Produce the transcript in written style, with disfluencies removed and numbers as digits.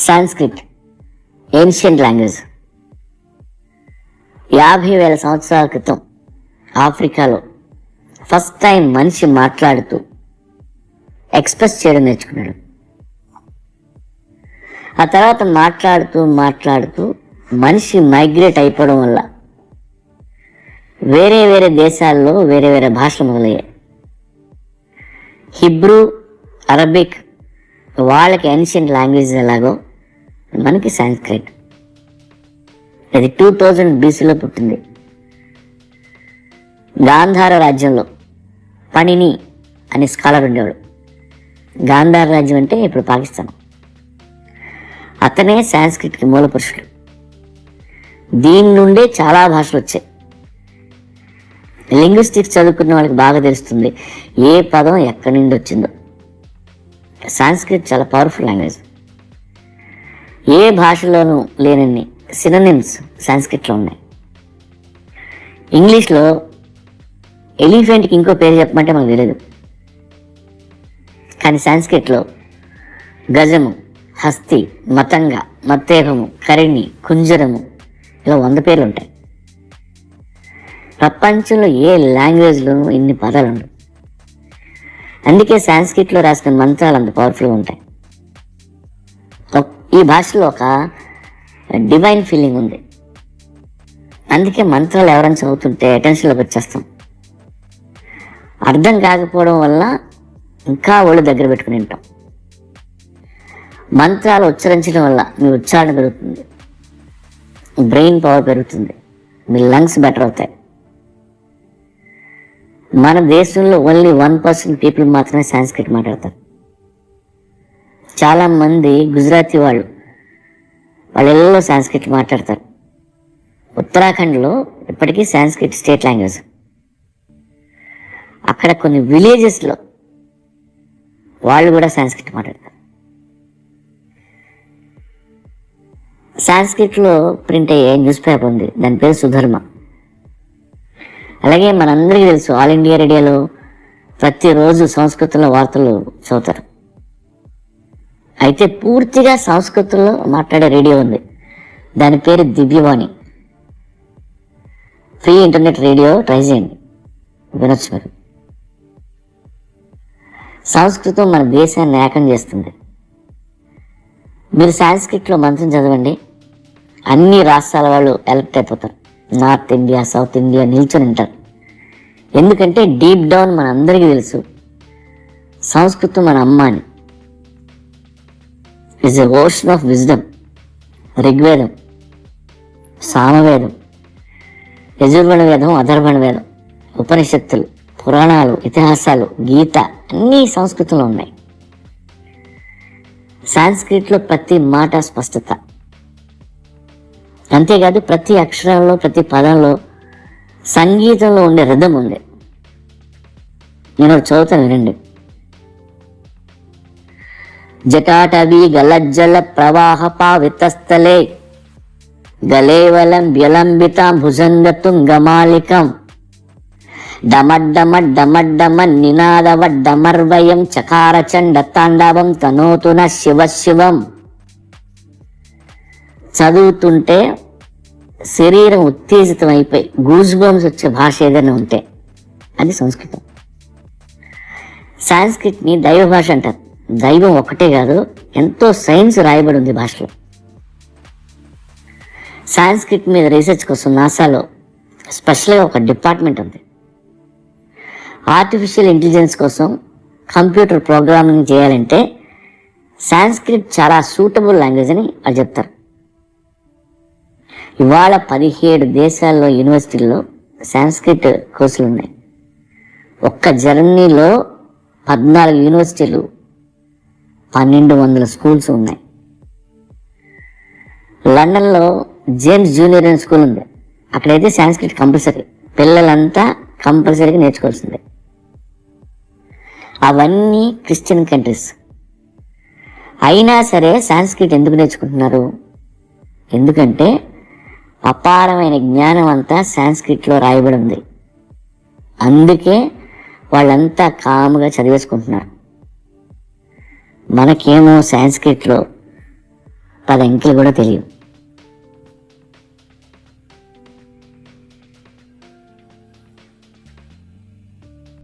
Sanskrit ancient language 50,000 సంవత్సరాల క్రితం ఆఫ్రికాలో ఫస్ట్ టైం మనిషి మాట్లాడుతూ ఎక్స్ప్రెస్ చేయడం నేర్చుకున్నాడు. ఆ తర్వాత మాట్లాడుతూ మనిషి మైగ్రేట్ అయిపోవడం వల్ల వేరే వేరే దేశాల్లో వేరే వేరే భాషలు మొదలయ్యాయి. హిబ్రూ, అరబిక్ వాళ్ళకి ఏన్షియంట్ లాంగ్వేజ్ ఎలాగో మనకి సాంస్క్రిట్. అది 2000 BCలో పుట్టింది. గాంధార రాజ్యంలో పణిని అనే స్కాలర్ ఉండేవాడు. గాంధార రాజ్యం అంటే ఇప్పుడు పాకిస్తాన్. అతనే సాంస్క్రిట్కి మూల పురుషుడు. దీని నుండే చాలా భాషలు వచ్చాయి. లింగ్విస్టిక్స్ చదువుకున్న వాళ్ళకి బాగా తెలుస్తుంది ఏ పదం ఎక్కడి నుండి వచ్చిందో. సాంస్క్రిట్ చాలా పవర్ఫుల్ లాంగ్వేజ్. ఏ భాషలోనూ లేనన్ని సినోనిమ్స్ సాంస్క్రిట్లో ఉన్నాయి. ఇంగ్లీష్లో ఎలిఫెంట్కి ఇంకో పేరు చెప్పమంటే మనకు తెలియదు, కానీ సాంస్క్రిట్లో గజము, హస్తి, మతంగ, మత్తేహము, కరిణి, కుంజరము ఇలా 100 పేర్లు ఉంటాయి. ప్రపంచంలో ఏ లాంగ్వేజ్లోనూ ఇన్ని పదాలు ఉండవు. అందుకే సాంస్క్రిట్లో రాసిన మంత్రాలు అంత పవర్ఫుల్గా ఉంటాయి. ఈ భాషలో ఒక డివైన్ ఫీలింగ్ ఉంది. అందుకే మంత్రాలు ఎవరైనా చదువుతుంటే అటెన్షన్లోకి వచ్చేస్తాం. అర్థం కాకపోవడం వల్ల ఇంకా ఒళ్ళు దగ్గర పెట్టుకుని వింటాం. మంత్రాలు ఉచ్చరించడం వల్ల మీ ఉచ్చారణ పెరుగుతుంది, బ్రెయిన్ పవర్ పెరుగుతుంది, మీ లంగ్స్ బెటర్ అవుతాయి. మన దేశంలో ఓన్లీ 1% పీపుల్ మాత్రమే సాంస్క్రిట్ మాట్లాడతారు. చాలామంది గుజరాతీ వాళ్ళెల్లో సాంస్క్రిట్ మాట్లాడతారు. ఉత్తరాఖండ్లో ఇప్పటికీ సాంస్క్రిట్ స్టేట్ లాంగ్వేజ్. అక్కడ కొన్ని విలేజెస్లో వాళ్ళు కూడా సాంస్క్రిట్ మాట్లాడతారు. సాంస్క్రిట్లో ప్రింట్ అయ్యే న్యూస్ పేపర్ ఉంది, దాని పేరు సుధర్మ. అలాగే మనందరికీ తెలుసు ఆల్ ఇండియా రేడియోలో ప్రతిరోజు సంస్కృతంలో వార్తలు చదువుతారు. అయితే పూర్తిగా సంస్కృతంలో మాట్లాడే రేడియో ఉంది, దాని పేరు దివ్యవాణి. ఫ్రీ ఇంటర్నెట్ రేడియో ట్రై చేయండి, వినొచ్చు మీరు. సంస్కృతం మన దేశాన్ని ఏకం చేస్తుంది. మీరు సాంస్క్రిట్లో మంత్రం చదవండి, అన్ని రాష్ట్రాల వాళ్ళు ఎలక్ట్ అయిపోతారు. నార్త్ ఇండియా, సౌత్ ఇండియా నిల్చొని ఉంటారు. ఎందుకంటే డీప్ డౌన్ మన అందరికీ తెలుసు సంస్కృతం మన అమ్మ అని. Is a ocean of wisdom. ఋగ్వేదం, సామవేదం, యజుర్వేణ వేదం, అధర్వణ వేదం, ఉపనిషత్తులు, పురాణాలు, ఇతిహాసాలు, గీత అన్నీ సంస్కృతంలో ఉన్నాయి. సాంస్క్రిట్లో ప్రతి మాట స్పష్టత. అంతేకాదు ప్రతి అక్షరంలో, ప్రతి పదంలో సంగీతంలో ఉండే రిథం ఉంది. నేను చదువుతాను, వినండి. జటాటవీ గలజ్జల ప్రవాహ పావితస్థలే గలేవలం వ్యలంబితాం భుజంగతుంగమాలికం డమడ్డమ నినాదవడ్డమర్వయం చకారచండ తాండవం తనోతున శివ శివం. చదువుతుంటే శరీరం ఉత్తేజితం అయిపోయి గూజ్ బంప్స్ వచ్చే భాష ఏదైనా ఉంటే అది సంస్కృతం. సాంస్క్రిట్ని దైవ భాష అంటారు. దైవం ఒక్కటే కాదు, ఎంతో సైన్స్ రాయబడి ఉంది భాషలో. సాంస్క్రిట్ మీద రీసెర్చ్ కోసం నాసాలో స్పెషల్గా ఒక డిపార్ట్మెంట్ ఉంది. ఆర్టిఫిషియల్ ఇంటెలిజెన్స్ కోసం కంప్యూటర్ ప్రోగ్రామింగ్ చేయాలంటే సాంస్క్రిట్ చాలా సూటబుల్ లాంగ్వేజ్ అని వాళ్ళు చెప్తారు. ఇవాళ 17 దేశాల్లో యూనివర్సిటీల్లో సాంస్క్రిట్ కోర్సులు ఉన్నాయి. ఒక్క జర్మనీలో 14 యూనివర్సిటీలు, 1200 స్కూల్స్ ఉన్నాయి. లండన్లో జేమ్స్ జూనియర్ అనే స్కూల్ ఉంది. అక్కడైతే సాంస్క్రిట్ కంపల్సరీ, పిల్లలంతా కంపల్సరీగా నేర్చుకోవాల్సిందే. అవన్నీ క్రిస్టియన్ కంట్రీస్. అయినా సరే సాంస్క్రిట్ ఎందుకు నేర్చుకుంటున్నారు? ఎందుకంటే అపారమైన జ్ఞానం అంతా సాంస్క్రిట్లో రాయబడి ఉంది. అందుకే వాళ్ళంతా కాముగా చదివేసుకుంటున్నారు. మనకేమో సాంస్క్రిట్లో 10 అంకెలు కూడా తెలియవు.